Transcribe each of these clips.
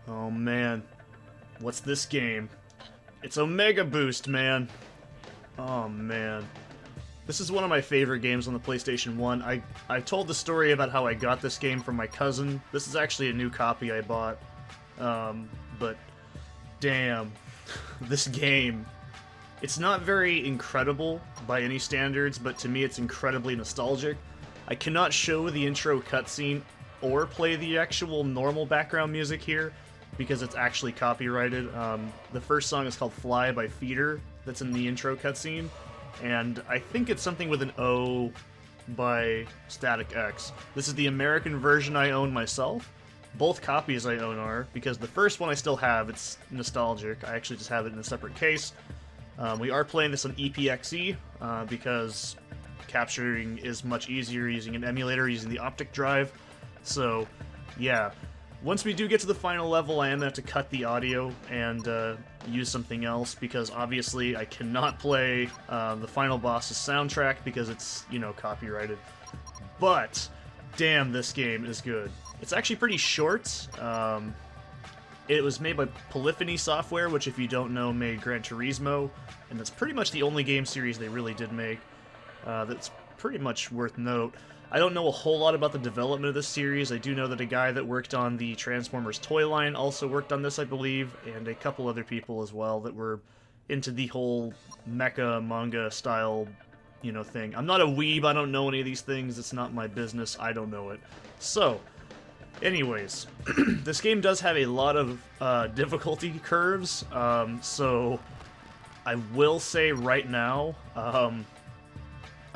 Oh man, what's this game? It's Omega Boost, man. Oh man. This is one of my favorite games on the PlayStation 1. I told the story about how I got this game from my cousin. This is actually a new copy I bought. But damn, this game. It's not very incredible by any standards, but to me it's incredibly nostalgic. I cannot show the intro cutscene or play the actual normal background music here because it's actually copyrighted. The first song is called Fly by Feeder, that's in the intro cutscene, and I think it's something with an O by Static X. This is the American version I own myself. Both copies I own are, because the first one I still have, it's nostalgic. I actually just have it in a separate case. We are playing this on EPXE, because capturing is much easier using an emulator, using the optic drive. So, yeah. Once we do get to the final level, I am going to have to cut the audio and use something else, because obviously I cannot play the final boss's soundtrack because it's, you know, copyrighted. But, damn, this game is good. It's actually pretty short. It was made by Polyphony software, which, if you don't know, made Gran Turismo, and that's pretty much the only game series they really did make. That's pretty much worth note. I don't know a whole lot about the development of this series. I do know that a guy that worked on the Transformers toy line also worked on this, I believe, and a couple other people as well that were into the whole mecha manga style, you know, thing. I'm not a weeb, I don't know any of these things, it's not my business, I don't know it. So, anyways, this game does have a lot of difficulty curves, so I will say right now,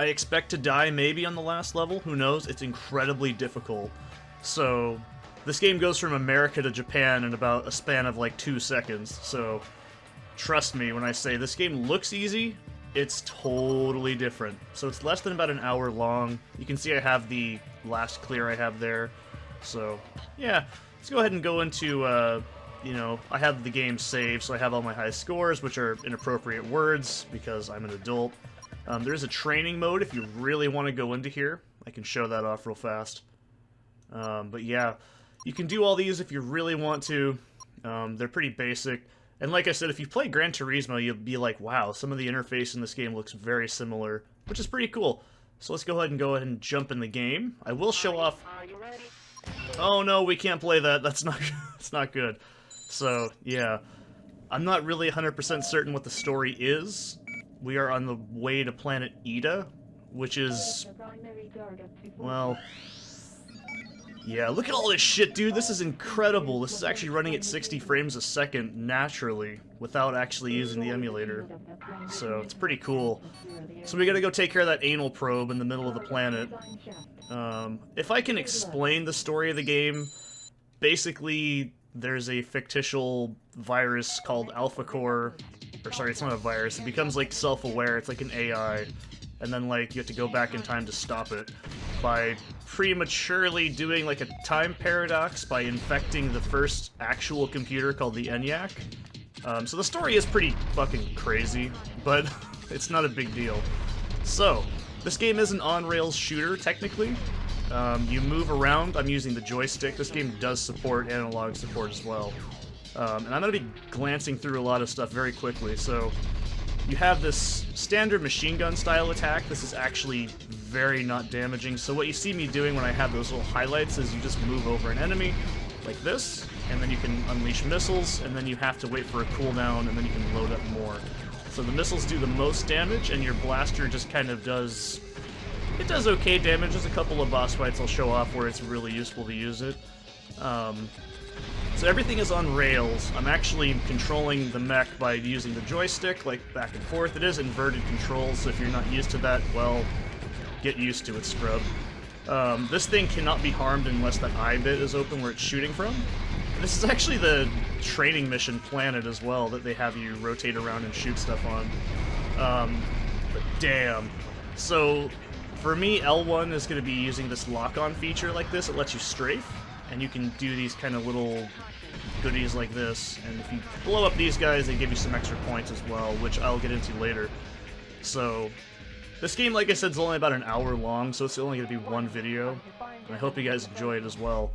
I expect to die maybe on the last level, who knows, it's incredibly difficult. So, this game goes from America to Japan in about a span of like 2 seconds, so trust me when I say this game looks easy, it's totally different. So it's less than about an hour long. You can see I have the last clear I have there. So, yeah, let's go ahead and go into, you know, I have the game saved, so I have all my high scores, which are inappropriate words, because I'm an adult. There is a training mode if you really want to go into here. I can show that off real fast. But yeah, you can do all these if you really want to. They're pretty basic. And like I said, if you play Gran Turismo, you'll be like, wow, some of the interface in this game looks very similar, which is pretty cool. So let's go ahead and jump in the game. I will show off... Oh no, we can't play that. That's not, that's not good. So, yeah. I'm not really 100% certain what the story is. We are on the way to planet Ida, which is... well... yeah, look at all this shit, dude. This is incredible. This is actually running at 60 frames a second naturally, without actually using the emulator. So, it's pretty cool. So we gotta go take care of that anal probe in the middle of the planet. If I can explain the story of the game, basically, there's a fictitional virus called Alpha Core. Or sorry, it's not a virus. It becomes, like, self-aware. It's like an AI. And then, like, you have to go back in time to stop it by prematurely doing, like, a time paradox by infecting the first actual computer called the ENIAC. So the story is pretty fucking crazy, but it's not a big deal. So, this game is an on-rails shooter, technically. You move around. I'm using the joystick. This game does support analog support as well. And I'm going to be glancing through a lot of stuff very quickly. So, you have this standard machine gun style attack. This is actually very not damaging. So what you see me doing when I have those little highlights is you just move over an enemy, like this, and then you can unleash missiles, and then you have to wait for a cooldown, and then you can load up more. So the missiles do the most damage, and your blaster just kind of does... it does okay damage. There's a couple of boss fights I'll show off where it's really useful to use it. So everything is on rails. I'm actually controlling the mech by using the joystick, like back and forth. It is inverted controls, so if you're not used to that, well, get used to it, scrub. This thing cannot be harmed unless that eye bit is open where it's shooting from. And this is actually the training mission planet as well that they have you rotate around and shoot stuff on. But damn. So, for me, L1 is going to be using this lock-on feature like this. It lets you strafe, and you can do these kind of little goodies like this. And if you blow up these guys, they give you some extra points as well, which I'll get into later. So, this game, like I said, is only about an hour long, so it's only going to be one video. And I hope you guys enjoy it as well.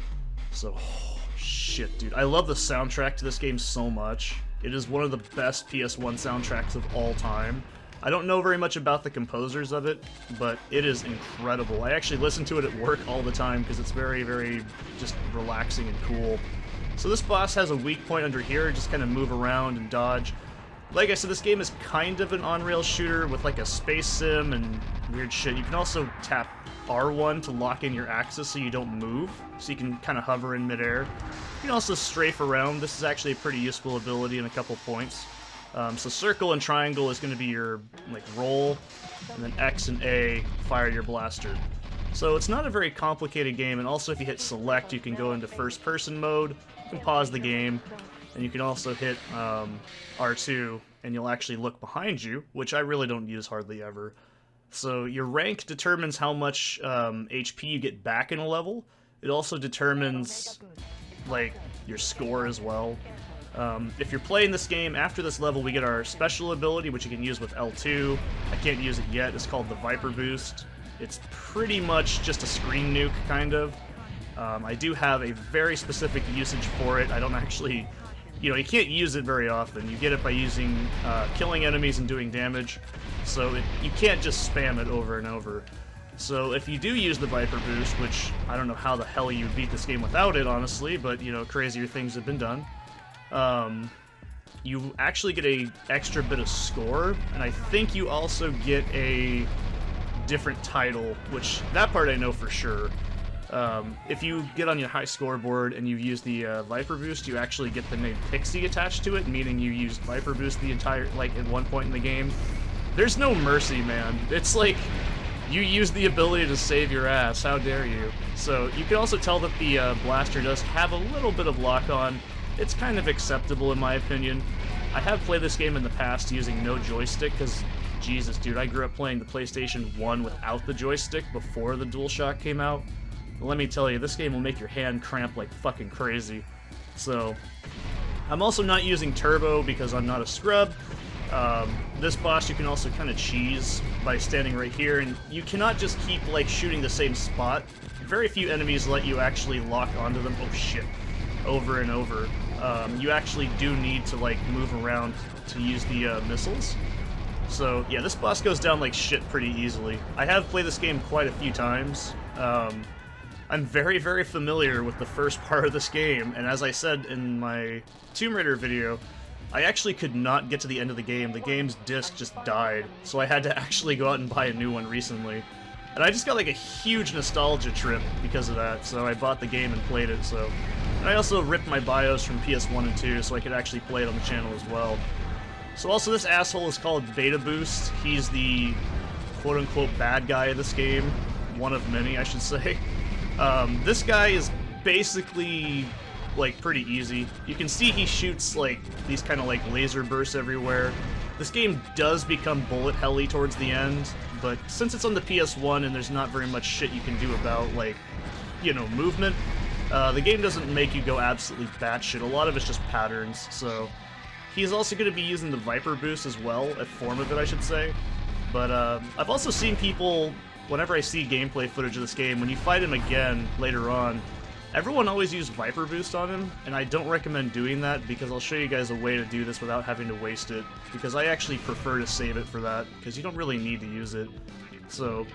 So, oh, shit. shit, dude. I love the soundtrack to this game so much. It is one of the best PS1 soundtracks of all time. I don't know very much about the composers of it, but it is incredible. I actually listen to it at work all the time because it's very, very just relaxing and cool. So this boss has a weak point under here, just kind of move around and dodge. Like I said, this game is kind of an on-rail shooter with like a space sim and weird shit. You can also tap R1 to lock in your axis so you don't move, so you can kind of hover in midair. You can also strafe around. This is actually a pretty useful ability in a couple points. So circle and triangle is going to be your like roll, and then X and A fire your blaster. So it's not a very complicated game, and also if you hit select, you can go into first-person mode, you can pause the game, and you can also hit R2, and you'll actually look behind you, which I really don't use hardly ever. So your rank determines how much HP you get back in a level. It also determines like your score as well. If you're playing this game, after this level we get our special ability, which you can use with L2. I can't use it yet. It's called the Viper Boost. It's pretty much just a screen nuke, kind of. I do have a very specific usage for it. I don't actually... You can't use it very often. You get it by using, killing enemies and doing damage. So you can't just spam it over and over. So if you do use the Viper Boost, which I don't know how the hell you beat this game without it, honestly, but, crazier things have been done. You actually get a extra bit of score, and I think you also get a different title, which that part I know for sure. If you get on your high scoreboard and you use the Viper Boost, you actually get the name Pixie attached to it, meaning you used Viper Boost the entire, at one point in the game. There's no mercy, man. It's like, you use the ability to save your ass, how dare you. So, you can also tell that the blaster does have a little bit of lock-on. It's kind of acceptable in my opinion. I have played this game in the past using no joystick, because, Jesus, dude, I grew up playing the PlayStation 1 without the joystick before the DualShock came out. Let me tell you, this game will make your hand cramp like fucking crazy. So, I'm also not using turbo because I'm not a scrub. This boss you can also kind of cheese by standing right here, and you cannot just keep shooting the same spot. Very few enemies let you actually lock onto them. Oh shit. Over and over. You actually do need to move around to use the missiles. So yeah, this boss goes down like shit pretty easily. I have played this game quite a few times. I'm very, very familiar with the first part of this game, and as I said in my Tomb Raider video, I actually could not get to the end of the game. The game's disc just died, so I had to actually go out and buy a new one recently. And I just got a huge nostalgia trip because of that, so I bought the game and played it, so... And I also ripped my BIOS from PS1 and 2 so I could actually play it on the channel as well. So also this asshole is called Beta Boost. He's the quote-unquote bad guy of this game. One of many, I should say. This guy is basically, pretty easy. You can see he shoots, these kind of, laser bursts everywhere. This game does become bullet helly towards the end, but since it's on the PS1 and there's not very much shit you can do about, movement, the game doesn't make you go absolutely batshit. A lot of it's just patterns, so... He's also going to be using the Viper Boost as well, a form of it, I should say. But, I've also seen people... Whenever I see gameplay footage of this game, when you fight him again later on, everyone always used Viper Boost on him, and I don't recommend doing that because I'll show you guys a way to do this without having to waste it, because I actually prefer to save it for that, because you don't really need to use it. So,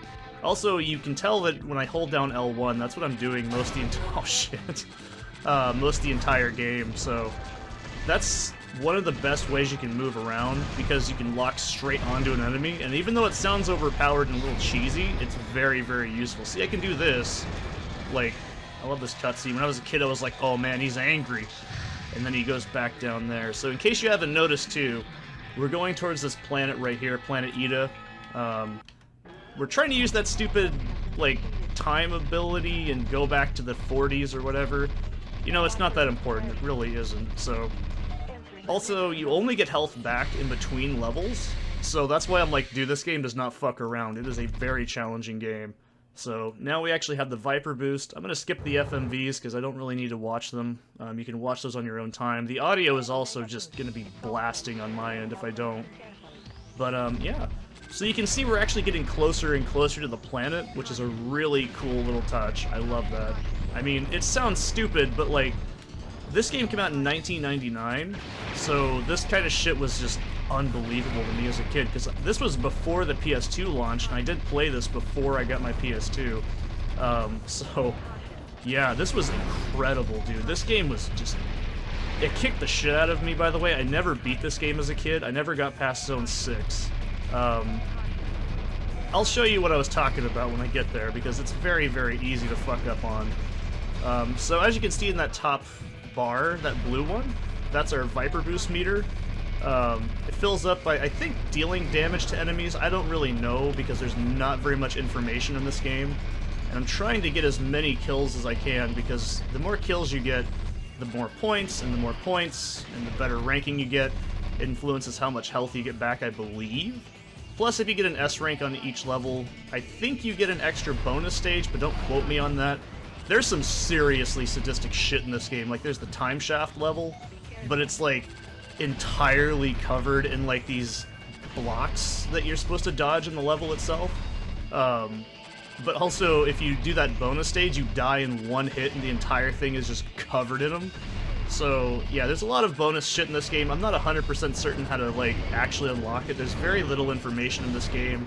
also, you can tell that when I hold down L1, that's what I'm doing most of the oh shit, most of the entire game, so that's one of the best ways you can move around, because you can lock straight onto an enemy, and even though it sounds overpowered and a little cheesy, it's very, very useful. See, I can do this, I love this cutscene. When I was a kid, I was like, oh man, he's angry, and then he goes back down there. So in case you haven't noticed too, we're going towards this planet right here, Planet Ida. We're trying to use that stupid, time ability and go back to the 40s or whatever. It's not that important, it really isn't, so... Also, you only get health back in between levels, so that's why I'm like, dude, this game does not fuck around. It is a very challenging game. So, now we actually have the Viper Boost. I'm going to skip the FMVs because I don't really need to watch them. You can watch those on your own time. The audio is also just going to be blasting on my end if I don't. But, yeah. So you can see we're actually getting closer and closer to the planet, which is a really cool little touch. I love that. I mean, it sounds stupid, but This game came out in 1999, so this kind of shit was just unbelievable to me as a kid, because this was before the PS2 launched, and I did play this before I got my PS2. So, yeah, this was incredible, dude. This game was just... It kicked the shit out of me, by the way. I never beat this game as a kid. I never got past Zone 6. I'll show you what I was talking about when I get there, because it's very, very easy to fuck up on. So as you can see in that top bar, that blue one, that's our Viper Boost meter. It fills up by, I think, dealing damage to enemies. I don't really know, because there's not very much information in this game. And I'm trying to get as many kills as I can, because the more kills you get, the more points, and the more points, and the better ranking you get, influences how much health you get back, I believe. Plus, if you get an S rank on each level, I think you get an extra bonus stage, but don't quote me on that. There's some seriously sadistic shit in this game. Like, there's the time shaft level, but it's, like, entirely covered in, like, these blocks that you're supposed to dodge in the level itself. But also, if you do that bonus stage, you die in one hit, and the entire thing is just covered in them. So, yeah, there's a lot of bonus shit in this game. I'm not 100% certain how to, like, actually unlock it. There's very little information in this game.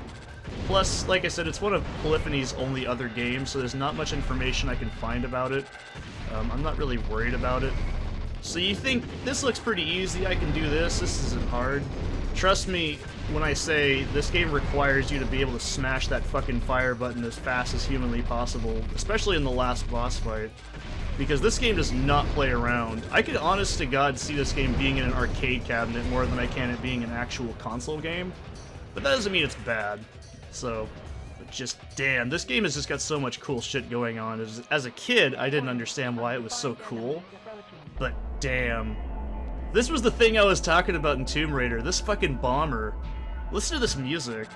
Plus, like I said, it's one of Polyphony's only other games, so there's not much information I can find about it. I'm not really worried about it. So you think, this looks pretty easy, I can do this isn't hard. Trust me when I say this game requires you to be able to smash that fucking fire button as fast as humanly possible, especially in the last boss fight. Because this game does not play around. I could honest to God see this game being in an arcade cabinet more than I can it being an actual console game. But that doesn't mean it's bad. So, but just damn, this game has just got so much cool shit going on. As a kid, I didn't understand why it was so cool. But damn. This was the thing I was talking about in Tomb Raider. This fucking bomber. Listen to this music.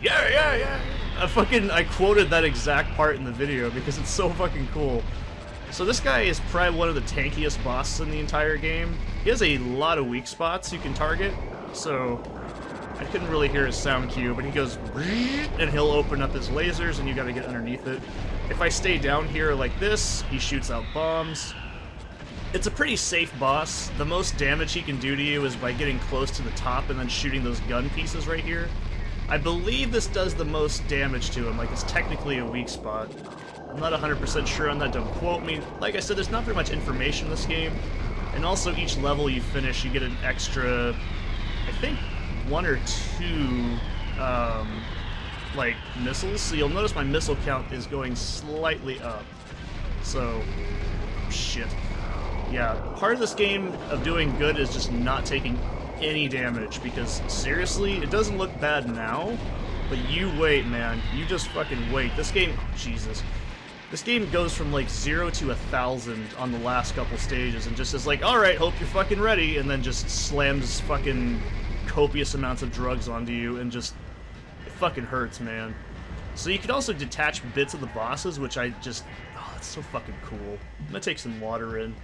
Yeah, yeah, yeah. I quoted that exact part in the video because it's so fucking cool. So this guy is probably one of the tankiest bosses in the entire game. He has a lot of weak spots you can target, so I couldn't really hear his sound cue, but he goes and he'll open up his lasers and you gotta get underneath it. If I stay down here like this, he shoots out bombs. It's a pretty safe boss. The most damage he can do to you is by getting close to the top and then shooting those gun pieces right here. I believe this does the most damage to him, like it's technically a weak spot. I'm not 100% sure on that, don't quote me. Like I said, there's not very much information in this game. And also each level you finish, you get an extra, I think, 1 or 2, like, missiles. So you'll notice my missile count is going slightly up. So, shit. Yeah, part of this game of doing good is just not taking any damage, because seriously, it doesn't look bad now, but you wait, man. You just fucking wait. This game, Jesus. This game goes from like 0 to 1,000 on the last couple stages and just is like, alright, hope you're fucking ready, and then just slams fucking copious amounts of drugs onto you and just, it fucking hurts, man. So you can also detach bits of the bosses, which I just, oh, that's so fucking cool. I'm gonna take some water in.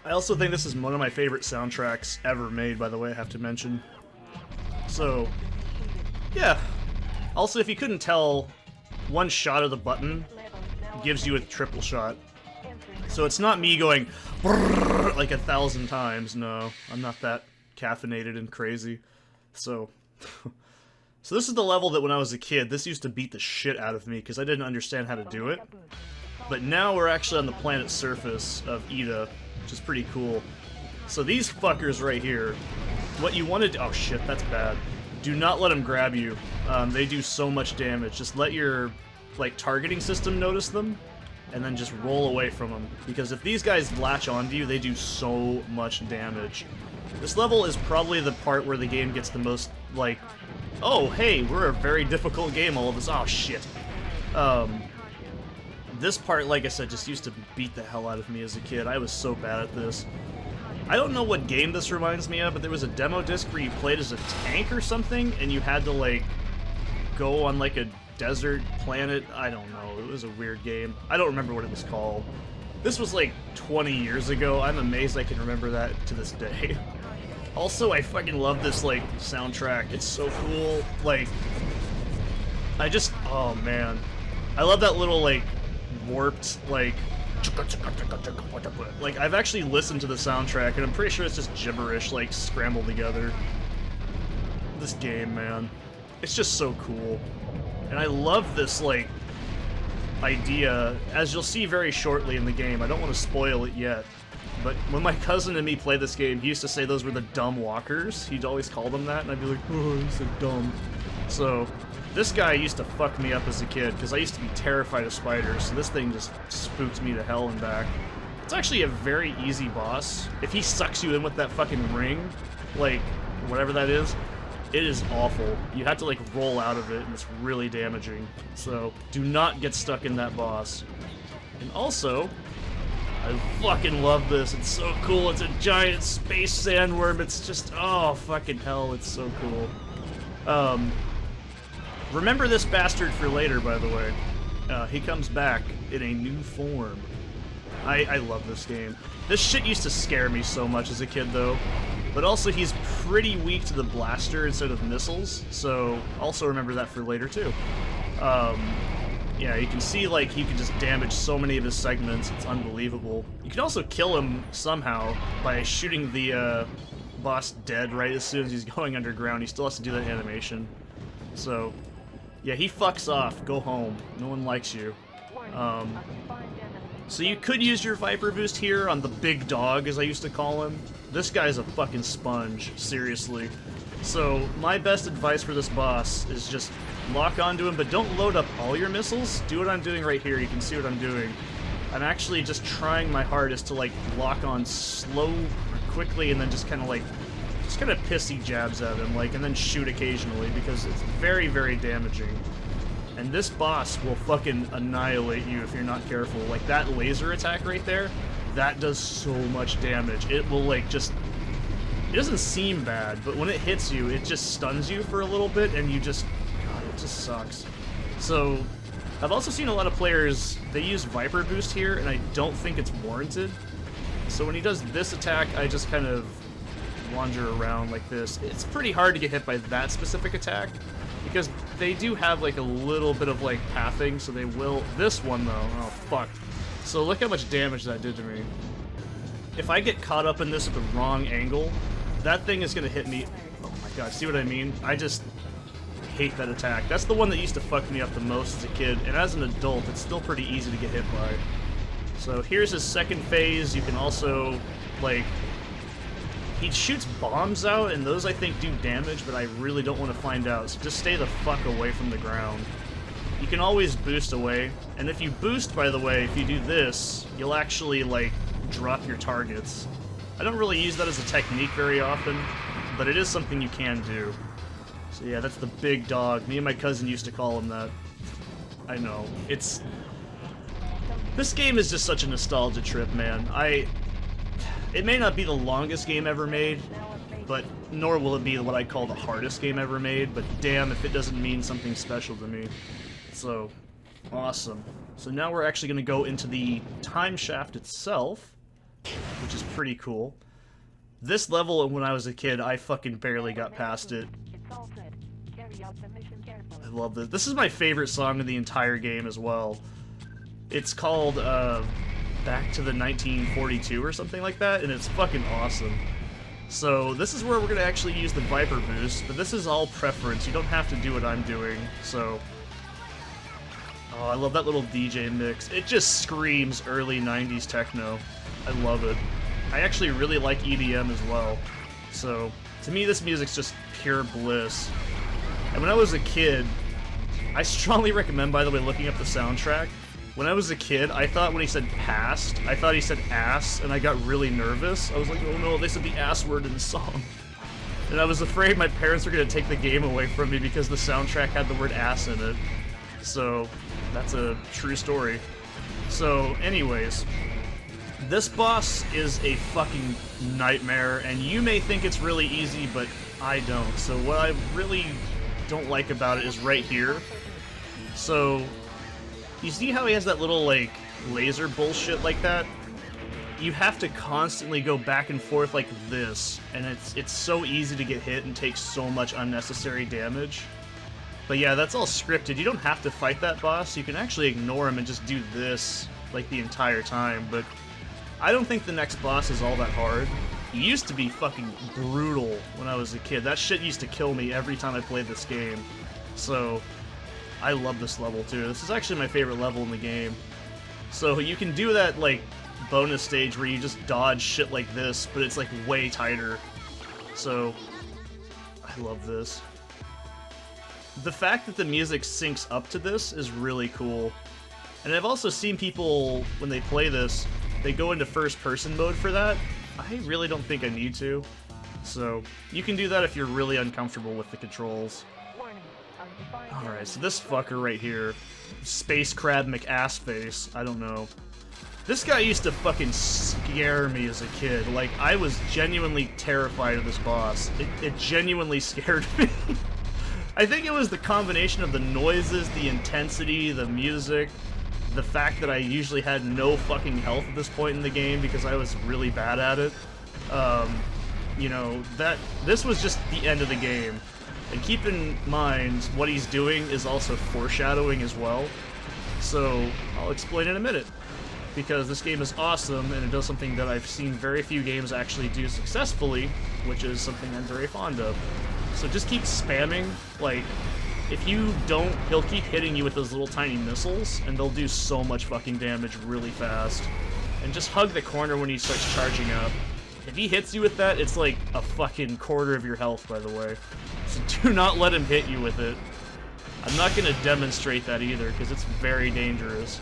I also think this is one of my favorite soundtracks ever made, by the way, I have to mention. So, yeah. Also, if you couldn't tell, one shot of the button gives you a triple shot. So it's not me going like 1,000 times, no. I'm not that caffeinated and crazy. So, so this is the level that when I was a kid, this used to beat the shit out of me because I didn't understand how to do it. But now we're actually on the planet's surface of Ida, which is pretty cool. So these fuckers right here, what you want to do, oh shit, that's bad. Do not let them grab you. They do so much damage. Just let your, like, targeting system notice them, and then just roll away from them. Because if these guys latch onto you, they do so much damage. This level is probably the part where the game gets the most, like, oh, hey, we're a very difficult game, all of us. Oh, shit. This part, like I said, just used to beat the hell out of me as a kid. I was so bad at this. I don't know what game this reminds me of, but there was a demo disc where you played as a tank or something, and you had to, like, go on, like, a desert planet. I don't know. It was a weird game. I don't remember what it was called. This was, like, 20 years ago. I'm amazed I can remember that to this day. Also, I fucking love this, like, soundtrack. It's so cool. Like, I just... oh, man. I love that little, like, warped, like, I've actually listened to the soundtrack, and I'm pretty sure it's just gibberish, like, scrambled together. This game, man. It's just so cool. And I love this, like, idea, as you'll see very shortly in the game. I don't want to spoil it yet, but when my cousin and me played this game, he used to say those were the dumb walkers. He'd always call them that, and I'd be like, oh, he's so dumb. So, this guy used to fuck me up as a kid, because I used to be terrified of spiders, so this thing just spooked me to hell and back. It's actually a very easy boss. If he sucks you in with that fucking ring, like, whatever that is, it is awful. You have to, like, roll out of it, and it's really damaging. So, do not get stuck in that boss. And also, I fucking love this. It's so cool. It's a giant space sandworm. It's just, oh, fucking hell, it's so cool. Remember this bastard for later, by the way. He comes back in a new form. I love this game. This shit used to scare me so much as a kid, though. But also, he's pretty weak to the blaster instead of missiles, so also remember that for later, too. Yeah, you can see, like, he can just damage so many of his segments. It's unbelievable. You can also kill him somehow by shooting the boss dead right as soon as he's going underground. He still has to do that animation. So, yeah, he fucks off. Go home. No one likes you. So you could use your Viper Boost here on the big dog, as I used to call him. This guy's a fucking sponge, seriously. So my best advice for this boss is just lock onto him, but don't load up all your missiles. Do what I'm doing right here. You can see what I'm doing. I'm actually just trying my hardest to, like, lock on slow or quickly, and then just kind of pissy jabs at him, like, and then shoot occasionally, because it's very, very damaging. And this boss will fucking annihilate you if you're not careful. Like, that laser attack right there, that does so much damage. It will, like, just... It doesn't seem bad, but when it hits you, it just stuns you for a little bit, and you just... God, it just sucks. So, I've also seen a lot of players, they use Viper Boost here, and I don't think it's warranted. So when he does this attack, I just kind of wander around like this. It's pretty hard to get hit by that specific attack, because they do have, like, a little bit of, like, pathing, so they will... This one, though, oh, fuck. So look how much damage that did to me. If I get caught up in this at the wrong angle, that thing is gonna hit me... Oh my god, see what I mean? I just hate that attack. That's the one that used to fuck me up the most as a kid, and as an adult, it's still pretty easy to get hit by. So here's his second phase. You can also, like... He shoots bombs out, and those, I think, do damage, but I really don't want to find out, so just stay the fuck away from the ground. You can always boost away, and if you boost, by the way, if you do this, you'll actually, like, drop your targets. I don't really use that as a technique very often, but it is something you can do. So yeah, that's the big dog. Me and my cousin used to call him that. I know. It's... This game is just such a nostalgia trip, man. It may not be the longest game ever made, but nor will it be what I call the hardest game ever made, but damn if it doesn't mean something special to me. So, awesome. So now we're actually going to go into the time shaft itself, which is pretty cool. This level, when I was a kid, I fucking barely got past it. I love this. This is my favorite song in the entire game as well. It's called, Back to the 1942 or something like that, and it's fucking awesome. So this is where we're going to actually use the Viper Boost, but this is all preference. You don't have to do what I'm doing, so... Oh, I love that little DJ mix. It just screams early 90s techno. I love it. I actually really like EDM as well. So, to me, this music's just pure bliss. And when I was a kid, I strongly recommend, by the way, looking up the soundtrack. When I was a kid, I thought when he said past, I thought he said ass, and I got really nervous. I was like, oh no, they said the ass word in the song. And I was afraid my parents were going to take the game away from me because the soundtrack had the word ass in it. So, that's a true story. So, anyways, this boss is a fucking nightmare, and you may think it's really easy, but I don't. So what I really don't like about it is right here. So, you see how he has that little, like, laser bullshit like that? You have to constantly go back and forth like this, and it's so easy to get hit and take so much unnecessary damage. But yeah, that's all scripted. You don't have to fight that boss. You can actually ignore him and just do this, like, the entire time. But I don't think the next boss is all that hard. He used to be fucking brutal when I was a kid. That shit used to kill me every time I played this game. So, I love this level too. This is actually my favorite level in the game. So you can do that, like, bonus stage where you just dodge shit like this, but it's, like, way tighter. So, I love this. The fact that the music syncs up to this is really cool. And I've also seen people, when they play this, they go into first-person mode for that. I really don't think I need to. So, you can do that if you're really uncomfortable with the controls. Alright, so this fucker right here, Space Crab McAssface, I don't know. This guy used to fucking scare me as a kid. Like, I was genuinely terrified of this boss. It genuinely scared me. I think it was the combination of the noises, the intensity, the music, the fact that I usually had no fucking health at this point in the game because I was really bad at it. You know, this was just the end of the game. And keep in mind, what he's doing is also foreshadowing as well. So, I'll explain in a minute. Because this game is awesome, and it does something that I've seen very few games actually do successfully, which is something I'm very fond of. So just keep spamming. Like, if you don't, he'll keep hitting you with those little tiny missiles, and they'll do so much fucking damage really fast. And just hug the corner when he starts charging up. If he hits you with that, it's like a fucking quarter of your health, by the way. So do not let him hit you with it. I'm not going to demonstrate that either, because it's very dangerous.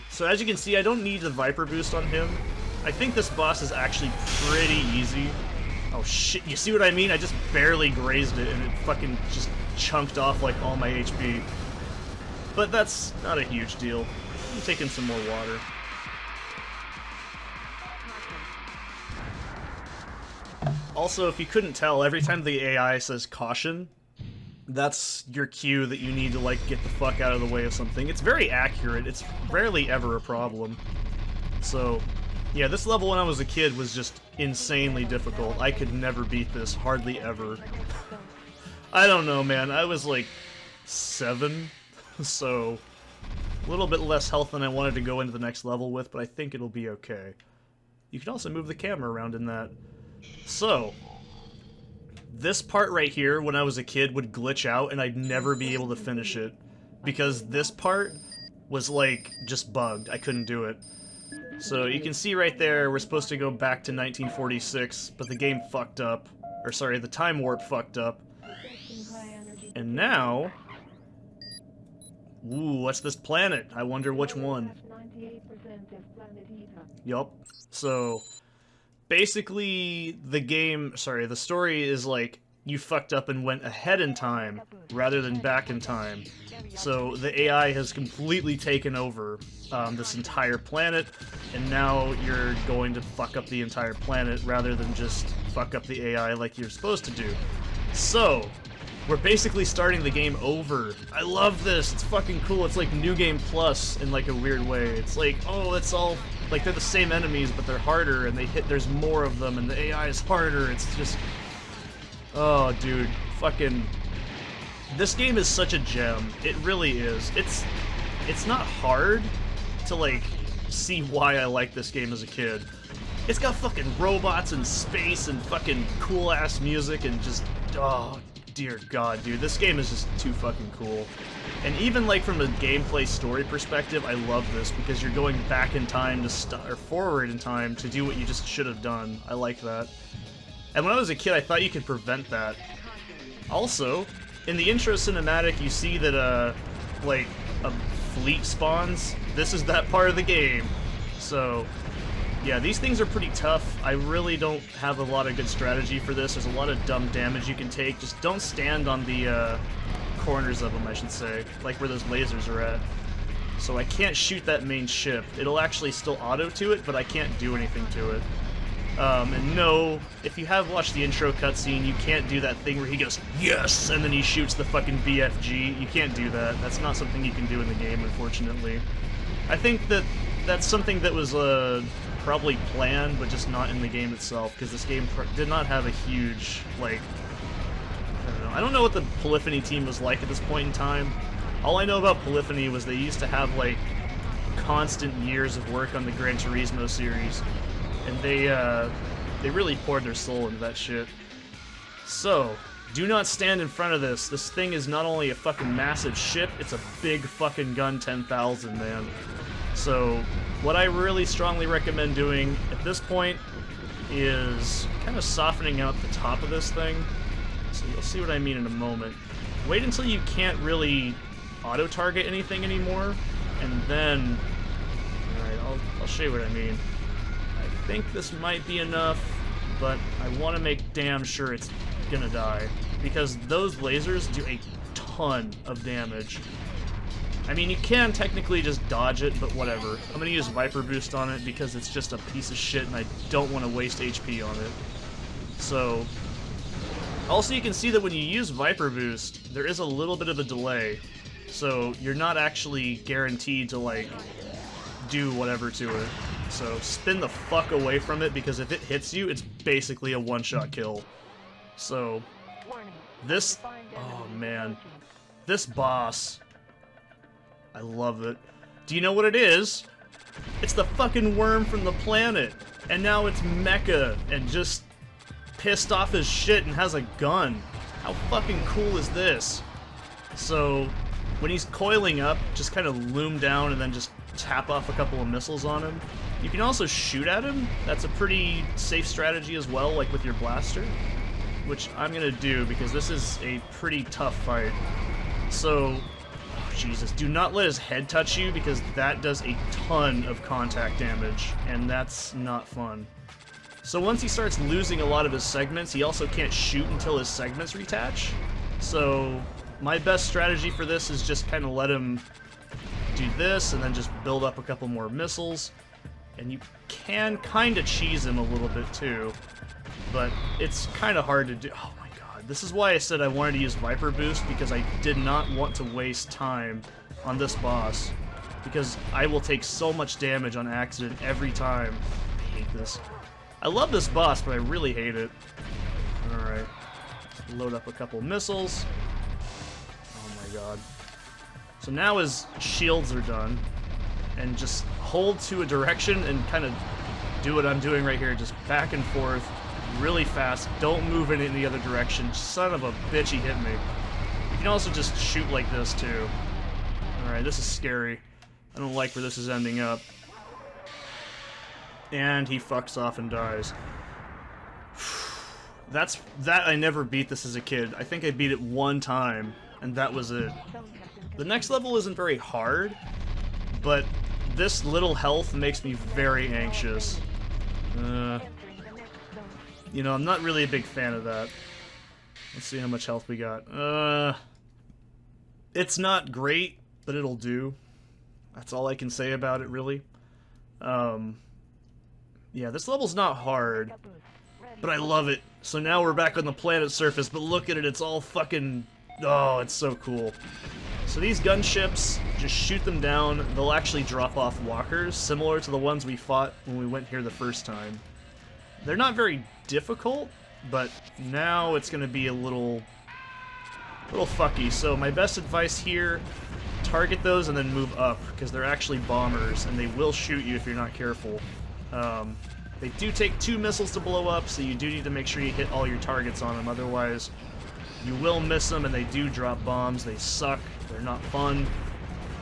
So as you can see, I don't need the Viper boost on him. I think this boss is actually pretty easy. Oh shit, you see what I mean? I just barely grazed it, and it fucking just chunked off like all my HP. But that's not a huge deal. I'm taking some more water. Also, if you couldn't tell, every time the AI says caution, that's your cue that you need to, like, get the fuck out of the way of something. It's very accurate. It's rarely ever a problem. So, yeah, this level when I was a kid was just insanely difficult. I could never beat this, hardly ever. I don't know, man. I was, like, 7, so a little bit less health than I wanted to go into the next level with, but I think it'll be okay. You can also move the camera around in that. So, this part right here, when I was a kid, would glitch out and I'd never be able to finish it. Because this part was, like, just bugged. I couldn't do it. So, you can see right there, we're supposed to go back to 1946, but the game fucked up. Or, sorry, the time warp fucked up. And now... Ooh, what's this planet? I wonder which one. Yup. So... basically, the story is like, you fucked up and went ahead in time, rather than back in time. So the AI has completely taken over this entire planet, and now you're going to fuck up the entire planet, rather than just fuck up the AI like you're supposed to do. So, we're basically starting the game over. I love this, it's fucking cool. It's like New Game Plus in like a weird way. It's like, oh, it's all... like, they're the same enemies, but they're harder, and there's more of them, and the AI is harder. It's just... oh, dude. Fucking... this game is such a gem. It really is. It's not hard to, like, see why I like this game as a kid. It's got fucking robots and space and fucking cool-ass music and just... oh, dear God, dude. This game is just too fucking cool. And even, like, from a gameplay story perspective, I love this, because you're going back in time to or forward in time to do what you just should have done. I like that. And when I was a kid, I thought you could prevent that. Also, in the intro cinematic, you see that, like, a fleet spawns. This is that part of the game. So, yeah, these things are pretty tough. I really don't have a lot of good strategy for this. There's a lot of dumb damage you can take. Just don't stand on the, corners of them, I should say, like where those lasers are at. So I can't shoot that main ship. It'll actually still auto to it, but I can't do anything to it. And no, if you have watched the intro cutscene, you can't do that thing where he goes, yes, and then he shoots the fucking BFG. You can't do that. That's not something you can do in the game, unfortunately. I think that that's something that was probably planned, but just not in the game itself, because this game did not have a huge, like, I don't know. I don't know what the Polyphony team was like at this point in time. All I know about Polyphony was they used to have, like, constant years of work on the Gran Turismo series. And they really poured their soul into that shit. So, do not stand in front of this. This thing is not only a fucking massive ship, it's a big fucking gun 10,000, man. So, what I really strongly recommend doing at this point is kind of softening out the top of this thing. So you'll see what I mean in a moment. Wait until you can't really auto-target anything anymore, and then... Alright, I'll show you what I mean. I think this might be enough, but I want to make damn sure it's gonna die, because those lasers do a ton of damage. I mean, you can technically just dodge it, but whatever. I'm gonna use Viper Boost on it because it's just a piece of shit and I don't want to waste HP on it. So, also you can see that when you use Viper Boost, there is a little bit of a delay. So, you're not actually guaranteed to, like, do whatever to it. So, spin the fuck away from it, because if it hits you, it's basically a one-shot kill. So, this... Oh, man. This boss... I love it. Do you know what it is? It's the fucking worm from the planet. And now it's mecha and just pissed off as shit and has a gun. How fucking cool is this? So, when he's coiling up, just kind of loom down and then just tap off a couple of missiles on him. You can also shoot at him. That's a pretty safe strategy as well, like with your blaster. Which I'm gonna do because this is a pretty tough fight. So... Jesus, do not let his head touch you because that does a ton of contact damage, and that's not fun. So once he starts losing a lot of his segments, he also can't shoot until his segments retach. So my best strategy for this is just kind of let him do this and then just build up a couple more missiles. And you can kind of cheese him a little bit too, but it's kind of hard to do. Oh my god, this is why I said I wanted to use Viper Boost, because I did not want to waste time on this boss, because I will take so much damage on accident every time. I hate this. I love this boss, but I really hate it. Alright, load up a couple missiles. Oh my god. So now his shields are done, and just hold to a direction and kind of do what I'm doing right here, just back and forth, really fast, don't move in any other direction. Son of a bitch, he hit me. You can also just shoot like this too. Alright, this is scary. I don't like where this is ending up. And he fucks off and dies. That I never beat this as a kid. I think I beat it one time, and that was it. The next level isn't very hard, but this little health makes me very anxious. You know, I'm not really a big fan of that. Let's see how much health we got. It's not great, but it'll do. That's all I can say about it, really. Yeah, this level's not hard, but I love it. So now we're back on the planet's surface, but look at it, it's all fucking... Oh, it's so cool. So these gunships, just shoot them down, they'll actually drop off walkers, similar to the ones we fought when we went here the first time. They're not very difficult, but now it's going to be a little fucky. So my best advice here, target those and then move up, because they're actually bombers, and they will shoot you if you're not careful. They do take 2 missiles to blow up, so you do need to make sure you hit all your targets on them, otherwise you will miss them, and they do drop bombs. They suck. They're not fun.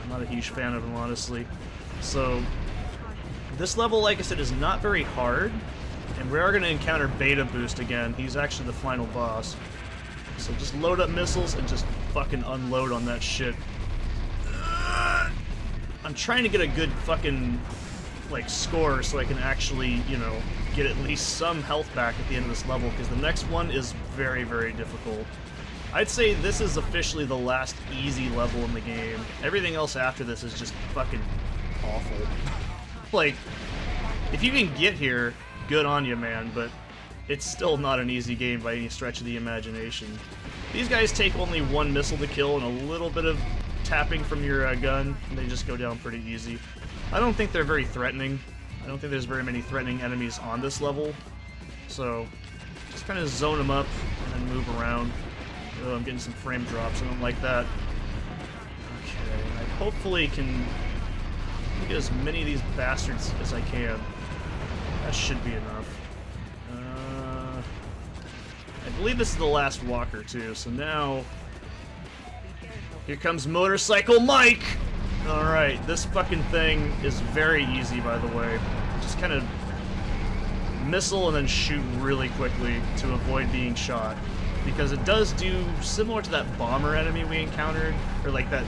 I'm not a huge fan of them, honestly. So, this level, like I said, is not very hard, and we are going to encounter Beta Boost again. He's actually the final boss. So just load up missiles and just fucking unload on that shit. I'm trying to get a good fucking, like, score so I can actually, you know, get at least some health back at the end of this level, because the next one is very, very difficult. I'd say this is officially the last easy level in the game. Everything else after this is just fucking awful. Like, if you can get here, good on you, man, but it's still not an easy game by any stretch of the imagination. These guys take only 1 missile to kill and a little bit of tapping from your gun, and they just go down pretty easy. I don't think they're very threatening. I don't think there's very many threatening enemies on this level. So, just kind of zone them up and then move around. Oh, I'm getting some frame drops. I don't like that. Okay, I hopefully can get as many of these bastards as I can. That should be enough. I believe this is the last walker, too, so now... Here comes Motorcycle Mike! Alright, this fucking thing is very easy, by the way. Just kind of missile and then shoot really quickly to avoid being shot. Because it does do similar to that bomber enemy we encountered, or like that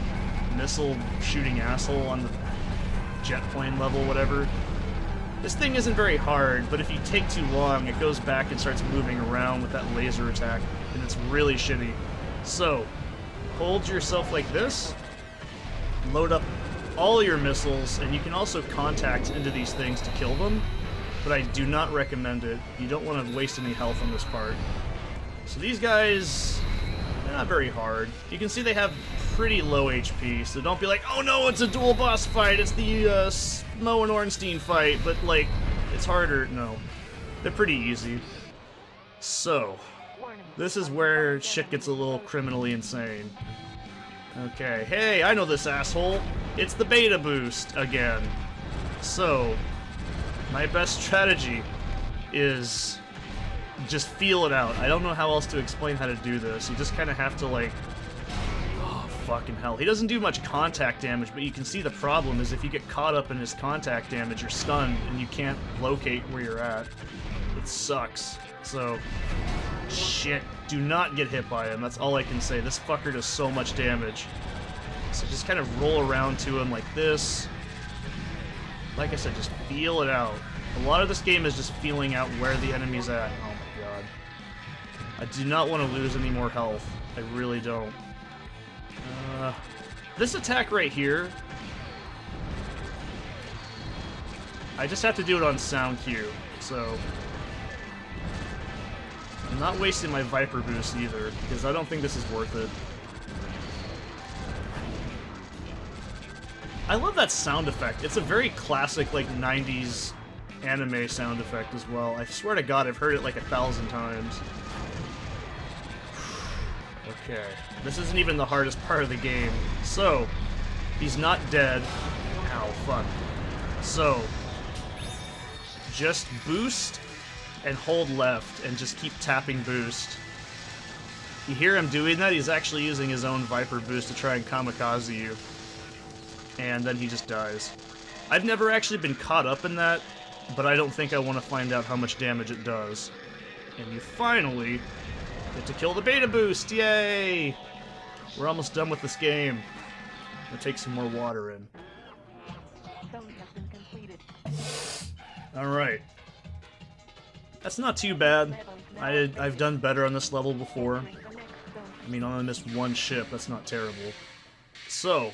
missile shooting asshole on the jet plane level, whatever. This thing isn't very hard, but if you take too long, it goes back and starts moving around with that laser attack, and it's really shitty. So, hold yourself like this, load up all your missiles, and you can also contact into these things to kill them, but I do not recommend it. You don't want to waste any health on this part. So these guys, they're not very hard. You can see they have pretty low HP, so don't be like, oh no, it's a dual boss fight, it's the Smo and Ornstein fight, but like, it's harder. No, they're pretty easy. So, this is where shit gets a little criminally insane. Okay, hey, I know this asshole. It's the beta boost again. So, my best strategy is just feel it out. I don't know how else to explain how to do this. You just kind of have to like... Oh, fucking hell. He doesn't do much contact damage, but you can see the problem is if you get caught up in his contact damage, you're stunned and you can't locate where you're at. It sucks. So, shit. Do not get hit by him. That's all I can say. This fucker does so much damage. So just kind of roll around to him like this. Like I said, just feel it out. A lot of this game is just feeling out where the enemy's at. Oh my god. I do not want to lose any more health. I really don't. This attack right here, I just have to do it on sound cue, so I'm not wasting my Viper boost either, because I don't think this is worth it. I love that sound effect. It's a very classic, like, 90s anime sound effect as well. I swear to god, I've heard it like 1,000 times. Okay, this isn't even the hardest part of the game. So, he's not dead. Ow, fuck. So, just boost and hold left and just keep tapping boost. You hear him doing that? He's actually using his own Viper boost to try and kamikaze you. And then he just dies. I've never actually been caught up in that, but I don't think I want to find out how much damage it does. And you finally get to kill the beta boost! Yay! We're almost done with this game. I'm gonna take some more water in. Alright. That's not too bad. I've done better on this level before. I mean, on this one ship, that's not terrible. So,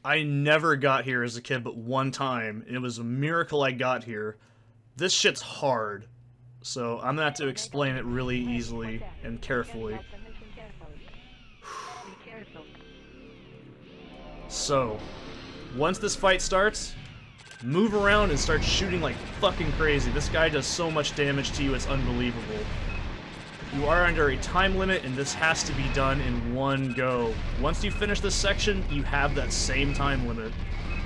I never got here as a kid but one time, and it was a miracle I got here. This shit's hard, so I'm gonna have to explain it really easily and carefully. So, once this fight starts, move around and start shooting like fucking crazy. This guy does so much damage to you, it's unbelievable. You are under a time limit, and this has to be done in one go. Once you finish this section, you have that same time limit.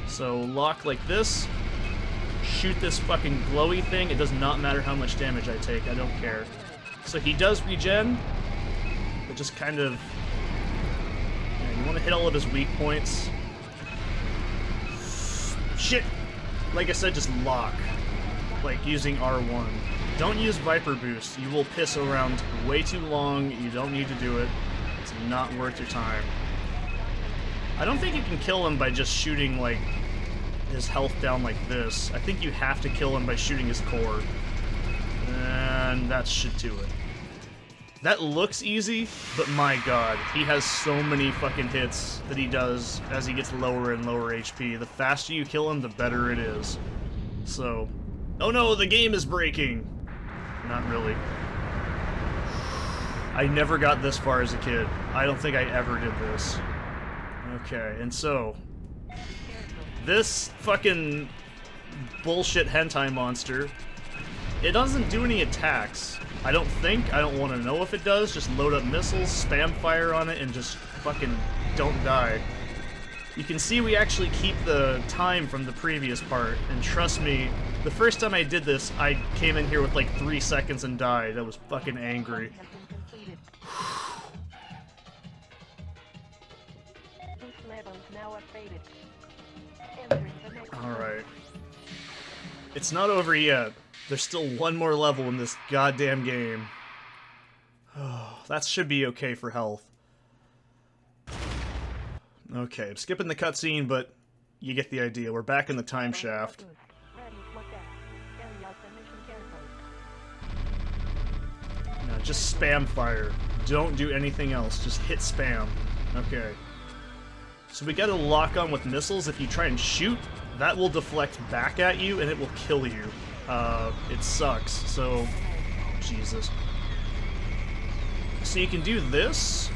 So lock like this, shoot this fucking glowy thing. It does not matter how much damage I take, I don't care. So he does regen, but just kind of... Yeah, you want to hit all of his weak points. Shit! Like I said, just lock. Like using R1. Don't use Viper Boost. You will piss around way too long. You don't need to do it. It's not worth your time. I don't think you can kill him by just shooting, like, his health down like this. I think you have to kill him by shooting his core. And that's shit to it. That looks easy, but my god, he has so many fucking hits that he does as he gets lower and lower HP. The faster you kill him, the better it is. So... Oh no, the game is breaking! Not really. I never got this far as a kid. I don't think I ever did this. Okay, and so... This fucking bullshit hentai monster, it doesn't do any attacks, I don't want to know if it does. Just load up missiles, spam fire on it, and just fucking don't die. You can see we actually keep the time from the previous part, and trust me, the first time I did this, I came in here with like 3 seconds and died. I was fucking angry. Alright. It's not over yet. There's still one more level in this goddamn game. Oh, that should be okay for health. Okay, I'm skipping the cutscene, but you get the idea. We're back in the time shaft. Now just spam fire. Don't do anything else. Just hit spam. Okay. So we gotta lock on with missiles. If you try and shoot, that will deflect back at you and it will kill you. It sucks. So, Jesus. So you can do this.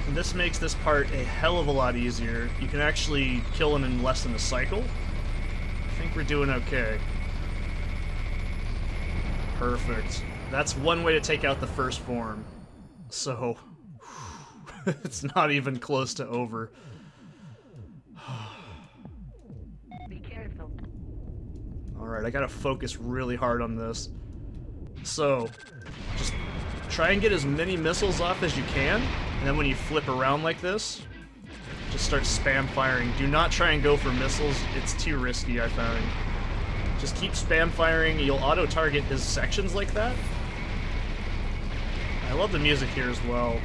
And this makes this part a hell of a lot easier. You can actually kill them in less than a cycle. I think we're doing okay. Perfect. That's one way to take out the first form. So, it's not even close to over. Be careful. Alright, I gotta focus really hard on this. So, just try and get as many missiles off as you can. And then when you flip around like this, just start spam firing. Do not try and go for missiles. It's too risky, I found. Just keep spam firing. You'll auto-target his sections like that. I love the music here as well.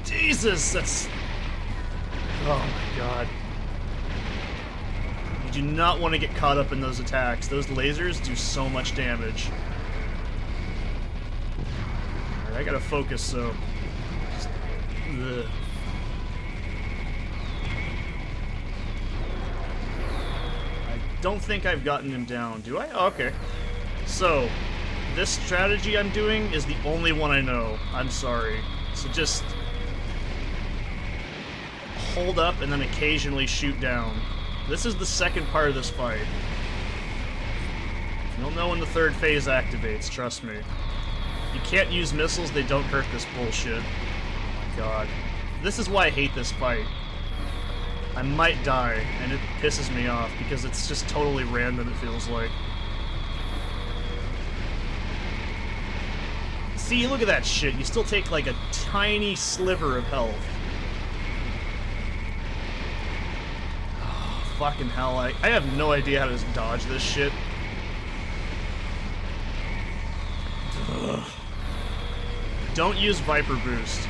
Jesus, that's... Oh my god. You do not want to get caught up in those attacks. Those lasers do so much damage. I gotta focus, so... Ugh. I don't think I've gotten him down, do I? Oh, okay. So, this strategy I'm doing is the only one I know. I'm sorry. So just... hold up and then occasionally shoot down. This is the second part of this fight. You'll know when the third phase activates, trust me. You can't use missiles, they don't hurt this bullshit. Oh my god. This is why I hate this fight. I might die, and it pisses me off, because it's just totally random, it feels like. See, look at that shit. You still take like a tiny sliver of health. Oh, fucking hell, I have no idea how to dodge this shit. Ugh. Don't use Viper Boost.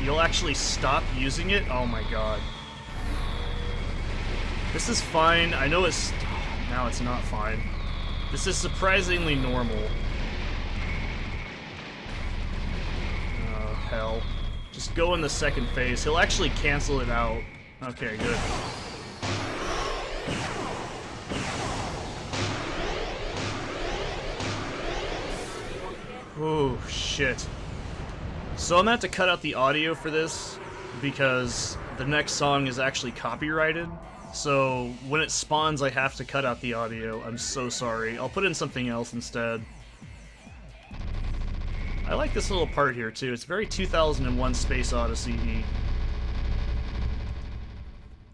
You'll actually stop using it? Oh my god. This is fine. I know it's... now it's not fine. This is surprisingly normal. Oh, hell. Just go in the second phase. He'll actually cancel it out. Okay, good. Oh, shit. So I'm gonna have to cut out the audio for this because the next song is actually copyrighted. So when it spawns, I have to cut out the audio. I'm so sorry. I'll put in something else instead. I like this little part here too. It's very 2001 Space Odyssey-y.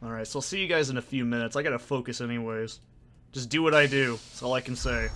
Alright, so I'll see you guys in a few minutes. I gotta focus anyways. Just do what I do. That's all I can say.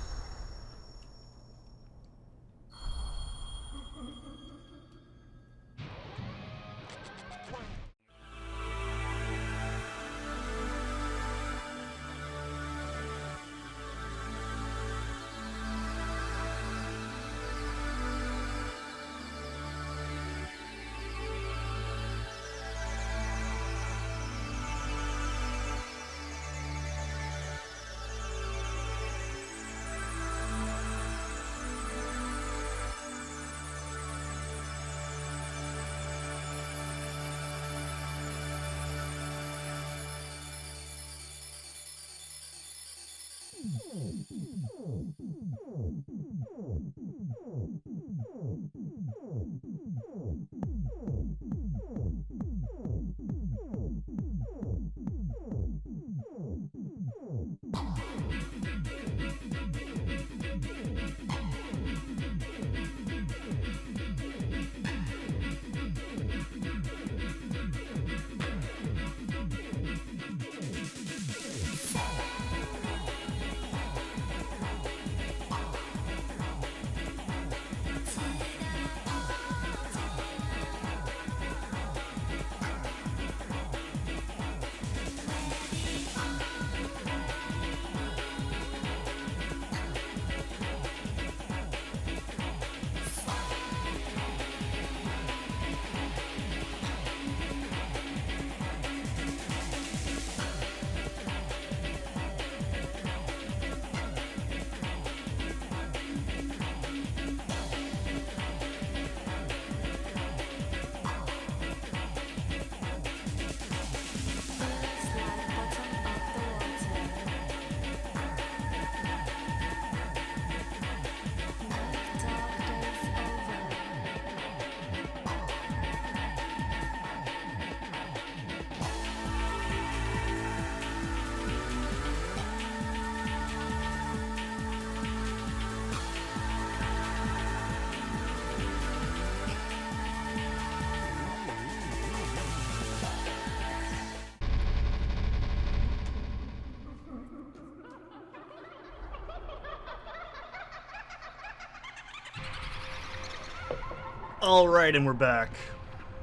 Alright, and we're back.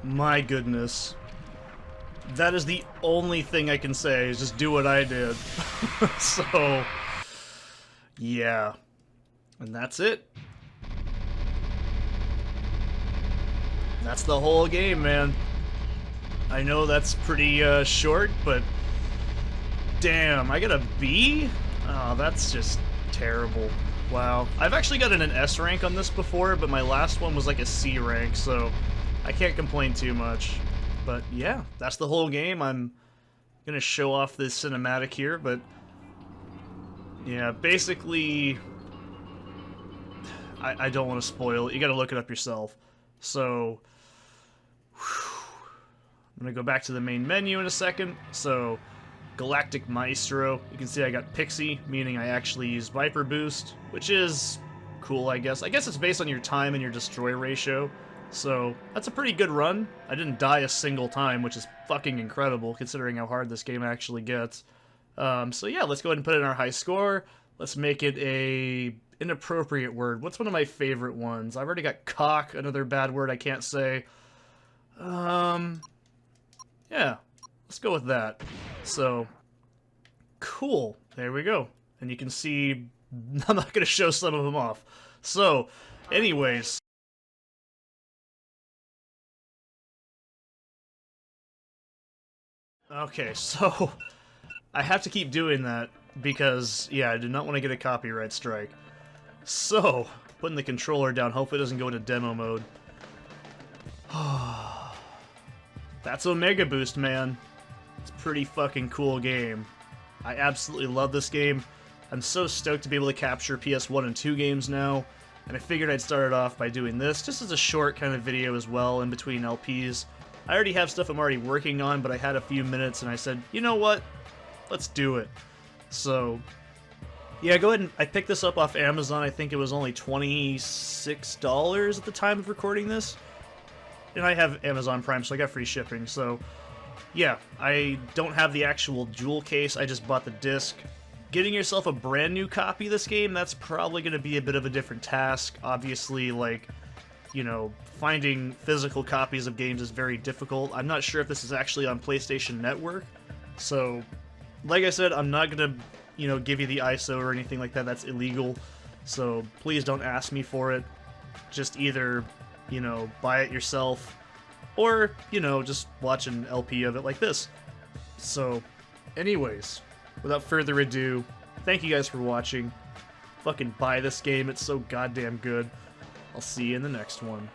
My goodness. That is the only thing I can say, is just do what I did. So, yeah. And that's it. That's the whole game, man. I know that's pretty short, but damn, I got a B? Oh, that's just terrible. Wow. I've actually gotten an S rank on this before, but my last one was like a C rank, so I can't complain too much. But yeah, that's the whole game. I'm gonna show off this cinematic here, but yeah, basically, I don't want to spoil it. You gotta look it up yourself. So, I'm gonna go back to the main menu in a second. So, Galactic Maestro. You can see I got Pixie, meaning I actually use Viper Boost, which is cool, I guess. I guess it's based on your time and your destroy ratio. So, that's a pretty good run. I didn't die a single time, which is fucking incredible, considering how hard this game actually gets. So yeah, let's go ahead and put in our high score. Let's make it a inappropriate word. What's one of my favorite ones? I've already got cock, another bad word I can't say. Yeah, let's go with that. So, cool. There we go. And you can see, I'm not going to show some of them off. So, anyways. Okay, so I have to keep doing that because, yeah, I do not want to get a copyright strike. So, putting the controller down, hopefully it doesn't go into demo mode. That's Omega Boost, man. It's a pretty fucking cool game. I absolutely love this game. I'm so stoked to be able to capture PS1 and 2 games now, and I figured I'd start it off by doing this, just as a short kind of video as well in between LPs. I already have stuff I'm already working on, but I had a few minutes and I said, you know what? Let's do it. So, yeah, go ahead and I picked this up off Amazon. I think it was only $26 at the time of recording this. And I have Amazon Prime, so I got free shipping. So, yeah, I don't have the actual jewel case. I just bought the disc. Getting yourself a brand new copy of this game, that's probably going to be a bit of a different task. Obviously, like, you know, finding physical copies of games is very difficult. I'm not sure if this is actually on PlayStation Network. So, like I said, I'm not going to, you know, give you the ISO or anything like that. That's illegal. So, please don't ask me for it. Just either, you know, buy it yourself, or, you know, just watch an LP of it like this. So, anyways, without further ado, thank you guys for watching. Fucking buy this game, it's so goddamn good. I'll see you in the next one.